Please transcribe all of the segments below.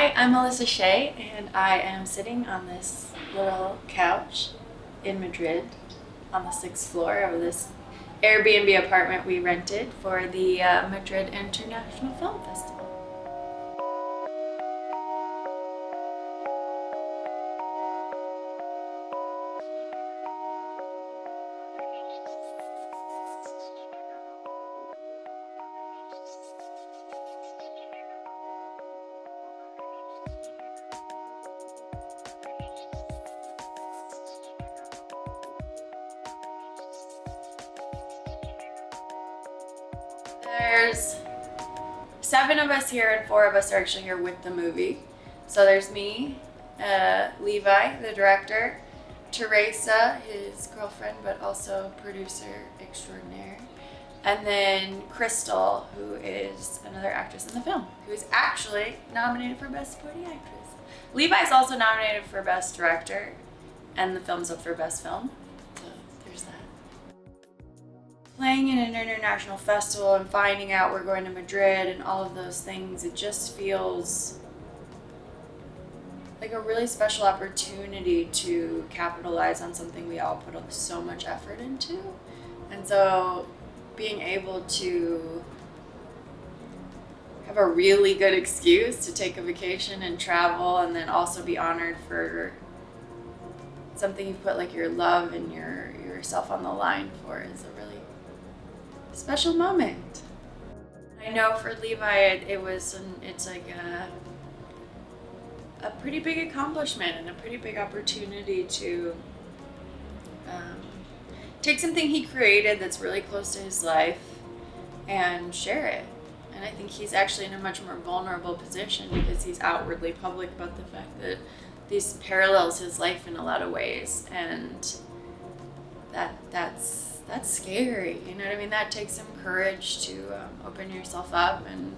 Hi, I'm Melissa Shea, and I am sitting on this little couch in Madrid on the 6th floor of this Airbnb apartment we rented for the Madrid International Film Festival. There's 7 of us here, and 4 of us are actually here with the movie. So there's me, Levi, the director, Teresa, his girlfriend, but also producer extraordinaire, and then Crystal, who is another actress in the film, who is actually nominated for Best Supporting Actress. Levi's also nominated for Best Director, and the film's up for Best Film. So there's that. Playing in an international festival and finding out we're going to Madrid and all of those things, it just feels like a really special opportunity to capitalize on something we all put so much effort into. And so being able to have a really good excuse to take a vacation and travel, and then also be honored for something you've put like your love and yourself on the line for is a really special moment. I know for Levi it's like a pretty big accomplishment and a pretty big opportunity to take something he created that's really close to his life and share it. And I think he's actually in a much more vulnerable position because he's outwardly public about the fact that this parallels his life in a lot of ways, and that's scary. You know what I mean? That takes some courage to open yourself up, and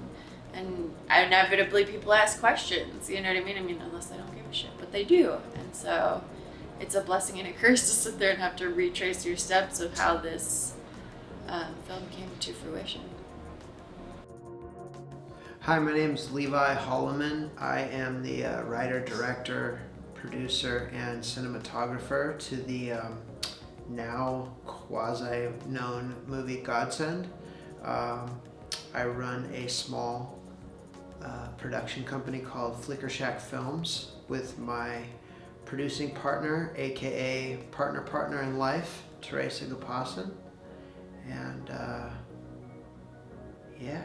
inevitably people ask questions. You know what I mean? I mean, unless they don't give a shit, but they do. And so it's a blessing and a curse to sit there and have to retrace your steps of how this film came to fruition. Hi, my name is Levi Holloman. I am the writer, director, producer, and cinematographer to the now quasi-known movie Godsend. I run a small production company called Flicker Shack Films with my producing partner, aka partner in life, Teresa Godsend. And yeah.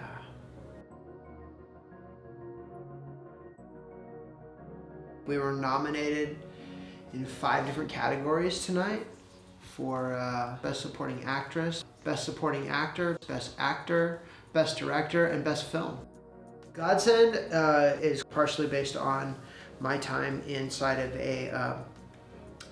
We were nominated in 5 different categories tonight for Best Supporting Actress, Best Supporting Actor, Best Actor, Best Director, and Best Film. Godsend is partially based on my time inside of a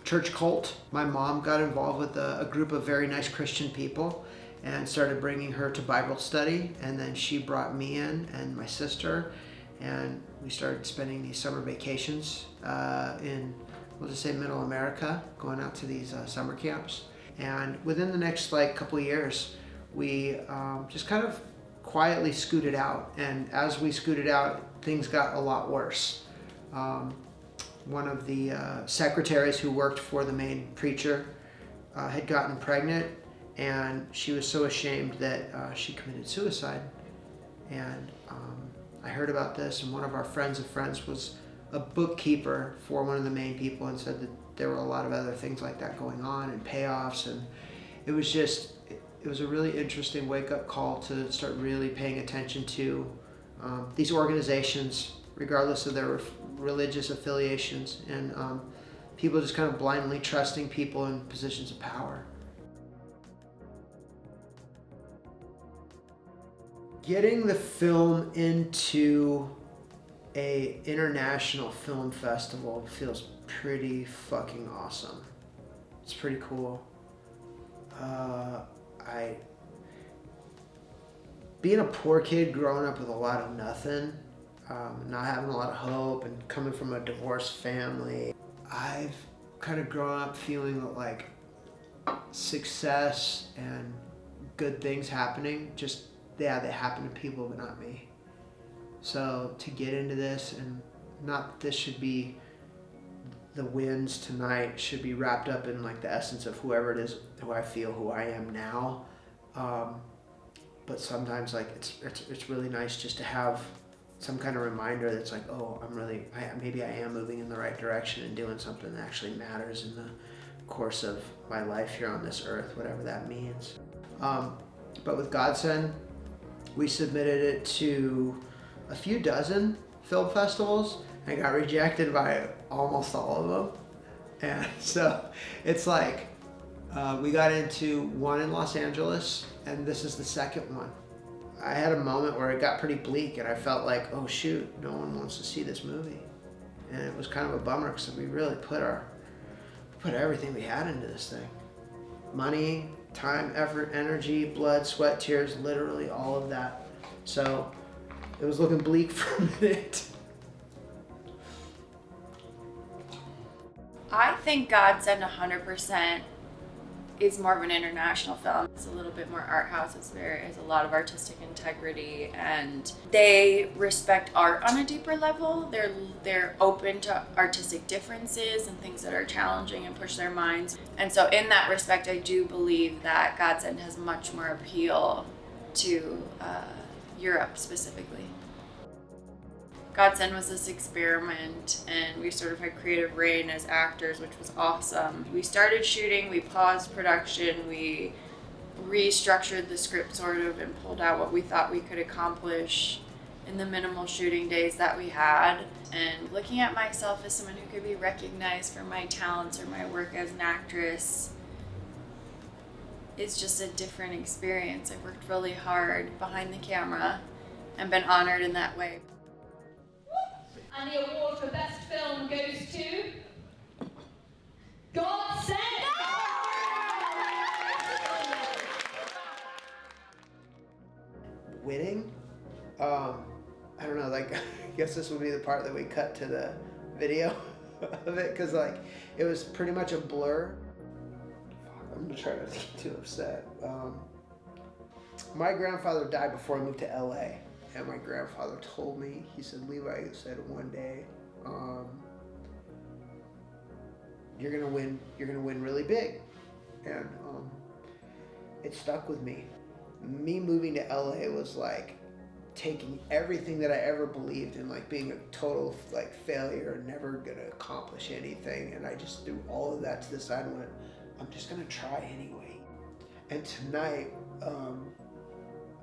church cult. My mom got involved with a group of very nice Christian people and started bringing her to Bible study, and then she brought me in and my sister, and we started spending these summer vacations in, we'll just say, Middle America, going out to these summer camps. And within the next couple of years, we just kind of quietly scooted out. And as we scooted out, things got a lot worse. One of the secretaries who worked for the main preacher had gotten pregnant, and she was so ashamed that she committed suicide. And I heard about this, and one of our friends of friends was a bookkeeper for one of the main people, and said that there were a lot of other things like that going on and payoffs, and it was a really interesting wake-up call to start really paying attention to these organizations, regardless of their religious affiliations, and people just kind of blindly trusting people in positions of power. Getting the film into a international film festival feels pretty fucking awesome. It's pretty cool. Being a poor kid growing up with a lot of nothing, not having a lot of hope, and coming from a divorced family, I've kind of grown up feeling that like success and good things happening, they happen to people but not me. So to get into this and not that this should be, the wins tonight should be wrapped up in like the essence of whoever it is, who I feel, who I am now. But sometimes like it's really nice just to have some kind of reminder that's like, oh, maybe I am moving in the right direction and doing something that actually matters in the course of my life here on this earth, whatever that means. But with Godsend, we submitted it to a few dozen film festivals and got rejected by almost all of them. And so it's like, we got into one in Los Angeles, and this is the second one. I had a moment where it got pretty bleak and I felt like, oh shoot, no one wants to see this movie. And it was kind of a bummer because we really put everything we had into this thing. Money, time, effort, energy, blood, sweat, tears, literally all of that. So it was looking bleak for a minute. I think Godsend 100% is more of an international film. It's a little bit more art house. There is a lot of artistic integrity, and they respect art on a deeper level. They're open to artistic differences and things that are challenging and push their minds. And so in that respect, I do believe that Godsend has much more appeal to Europe specifically. Godsend was this experiment, and we sort of had creative reign as actors, which was awesome. We started shooting, we paused production, we restructured the script sort of and pulled out what we thought we could accomplish in the minimal shooting days that we had. And looking at myself as someone who could be recognized for my talents or my work as an actress is just a different experience. I've worked really hard behind the camera and been honored in that way. And the award for Best Film goes to Godsend! Winning? I don't know, like, I guess this would be the part that we cut to the video of it, because like, it was pretty much a blur. I'm gonna try not to get too upset. My grandfather died before I moved to LA. And my grandfather told me, he said, Levi said one day, you're gonna win really big. And it stuck with me. Me moving to LA was like taking everything that I ever believed in, like being a total like failure, never gonna accomplish anything. And I just threw all of that to the side and went, I'm just gonna try anyway. And tonight,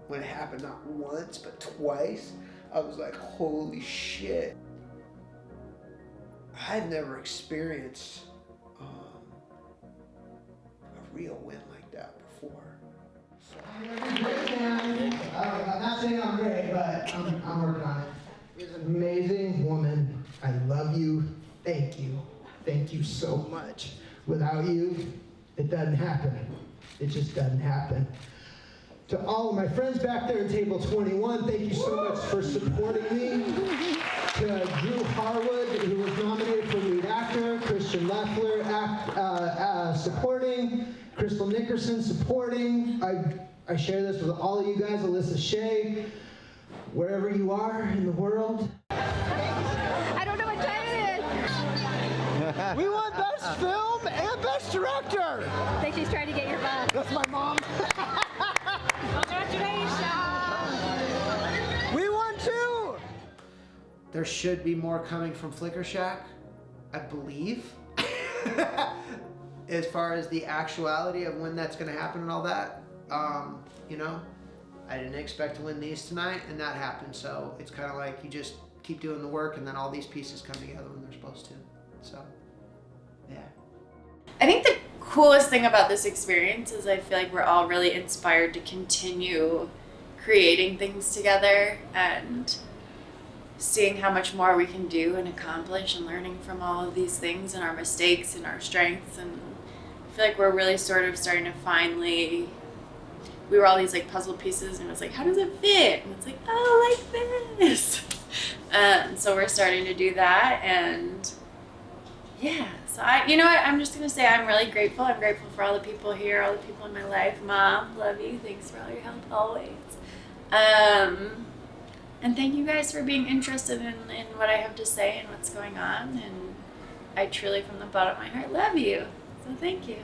when it happened not once but twice, I was like, holy shit. I've never experienced a real win like that before. I'm not saying I'm great, but I'm working on it. She's an amazing woman. I love you. Thank you. Thank you so much. Without you, it doesn't happen. It just doesn't happen. To all of my friends back there at table 21, thank you so much for supporting me. To Drew Harwood, who was nominated for lead actor, Christian Leffler supporting, Crystal Nickerson supporting. I share this with all of you guys, Alyssa Shea, wherever you are in the world. I don't know what time it is. We won Best Film and Best Director. I think she's trying to get your butt. That's my mom. Congratulations. We won too. There should be more coming from Flicker Shack, I believe. As far as the actuality of when that's gonna happen and all that, you know, I didn't expect to win these tonight, and that happened. So it's kind of like you just keep doing the work, and then all these pieces come together when they're supposed to. So, yeah. I think the coolest thing about this experience is I feel like we're all really inspired to continue creating things together and seeing how much more we can do and accomplish, and learning from all of these things and our mistakes and our strengths. And I feel like we're really sort of starting to finally, we were all these like puzzle pieces, and it was like, how does it fit? And it's like, oh, like this. So we're starting to do that, and yeah. So you know what? I'm just gonna say I'm really grateful. I'm grateful for all the people here, all the people in my life. Mom, love you. Thanks for all your help always. And thank you guys for being interested in what I have to say and what's going on. And I truly, from the bottom of my heart, love you. So thank you.